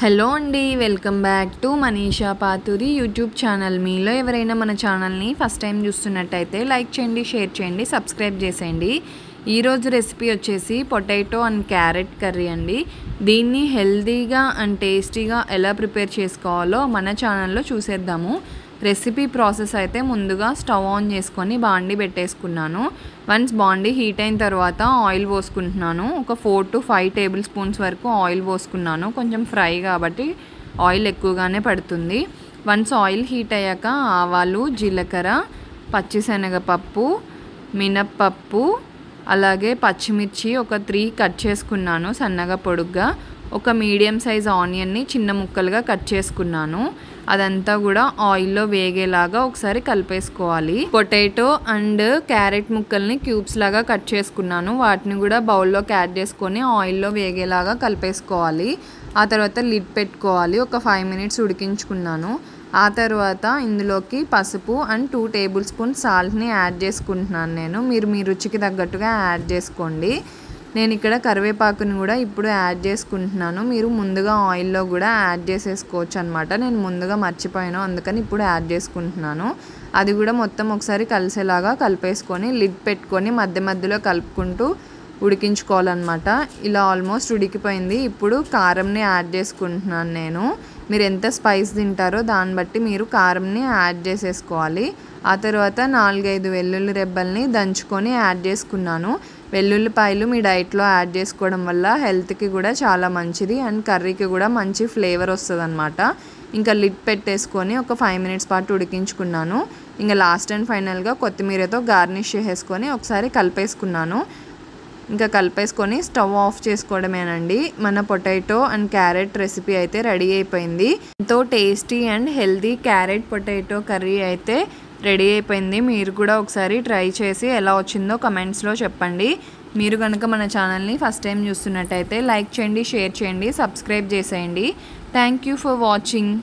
Hello అండి, welcome back to Manisha Paturi YouTube channel. మీలో ఎవరైనా మన ఛానల్ని ఫస్ట్ టైం చూస్తున్నట్టయితే లైక్ చేయండి, షేర్ చేయండి, సబ్స్క్రైబ్ చేసేయండి. ఈరోజు రెసిపీ వచ్చేసి పొటాటో అండ్ క్యారెట్ కర్రీ అండి. దీన్ని హెల్తీగా అండ్ టేస్టీగా ఎలా ప్రిపేర్ చేసుకోవాలో మన ఛానల్లో చూసేద్దాము. రెసిపీ ప్రాసెస్ అయితే ముందుగా స్టవ్ ఆన్ చేసుకొని బాండీ పెట్టేసుకున్నాను. వన్స్ బాండీ హీట్ అయిన తర్వాత ఆయిల్ పోసుకుంటున్నాను. ఒక 4 to 5 టేబుల్ స్పూన్స్ వరకు ఆయిల్ పోసుకున్నాను. కొంచెం ఫ్రై కాబట్టి ఆయిల్ ఎక్కువగానే పడుతుంది. వన్స్ ఆయిల్ హీట్ అయ్యాక ఆవాలు, జీలకర్ర, పచ్చిశనగపప్పు, మినప్పప్పు, అలాగే పచ్చిమిర్చి ఒక 3 కట్ చేసుకున్నాను సన్నగా పొడుగ్గా. ఒక మీడియం సైజ్ ఆనియన్ని చిన్న ముక్కలుగా కట్ చేసుకున్నాను. అదంతా కూడా ఆయిల్లో వేగేలాగా ఒకసారి కలిపేసుకోవాలి. పొటాటో అండ్ క్యారెట్ ముక్కల్ని క్యూబ్స్ లాగా కట్ చేసుకున్నాను. వాటిని కూడా బౌల్లోకి యాడ్ చేసుకొని ఆయిల్లో వేగేలాగా కలిపేసుకోవాలి. ఆ తర్వాత లిడ్ పెట్టుకోవాలి. ఒక 5 minutes ఉడికించుకున్నాను. ఆ తర్వాత ఇందులోకి పసుపు అండ్ 2 టేబుల్ స్పూన్స్ సాల్ట్ని యాడ్ చేసుకుంటున్నాను నేను. మీరు మీ రుచికి తగ్గట్టుగా యాడ్ చేసుకోండి. నేను ఇక్కడ కరివేపాకుని కూడా ఇప్పుడు యాడ్ చేసుకుంటున్నాను. మీరు ముందుగా ఆయిల్లో కూడా యాడ్ చేసేసుకోవచ్చు అనమాట. నేను ముందుగా మర్చిపోయాను, అందుకని ఇప్పుడు యాడ్ చేసుకుంటున్నాను. అది కూడా మొత్తం ఒకసారి కలిసేలాగా కలిపేసుకొని లిడ్ పెట్టుకొని మధ్య మధ్యలో కలుపుకుంటూ ఉడికించుకోవాలన్నమాట. ఇలా ఆల్మోస్ట్ ఉడికిపోయింది. ఇప్పుడు కారంని యాడ్ చేసుకుంటున్నాను నేను. మీరు ఎంత స్పైస్ తింటారో దాన్ని బట్టి మీరు కారంని యాడ్ చేసేసుకోవాలి. ఆ తర్వాత 4-5 వెల్లుల్లి రెబ్బల్ని దంచుకొని యాడ్ చేసుకున్నాను. వెల్లుల్లిపాయలు మీ డైట్లో యాడ్ చేసుకోవడం వల్ల హెల్త్కి కూడా చాలా మంచిది అండ్ కర్రీకి కూడా మంచి ఫ్లేవర్ వస్తుంది అనమాట. ఇంకా లిడ్ పెట్టేసుకొని ఒక 5 minutes పాటు ఉడికించుకున్నాను. ఇంకా లాస్ట్ అండ్ ఫైనల్గా కొత్తిమీరతో గార్నిష్ చేసేసుకొని ఒకసారి కలిపేసుకున్నాను. ఇంకా కలిపేసుకొని స్టవ్ ఆఫ్ చేసుకోవడమేనండి. మన పొటాటో అండ్ క్యారెట్ రెసిపీ అయితే రెడీ అయిపోయింది. ఎంతో tasty and healthy carrot potato curry అయితే రెడీ అయిపోయింది. మీరు కూడా ఒకసారి ట్రై చేసి ఎలా వచ్చిందో కమెంట్స్లో చెప్పండి. మీరు కనుక మన ఛానల్ని ఫస్ట్ టైం చూస్తున్నట్టయితే లైక్ చేయండి, షేర్ చేయండి, సబ్స్క్రైబ్ చేసేయండి. Thank you for watching.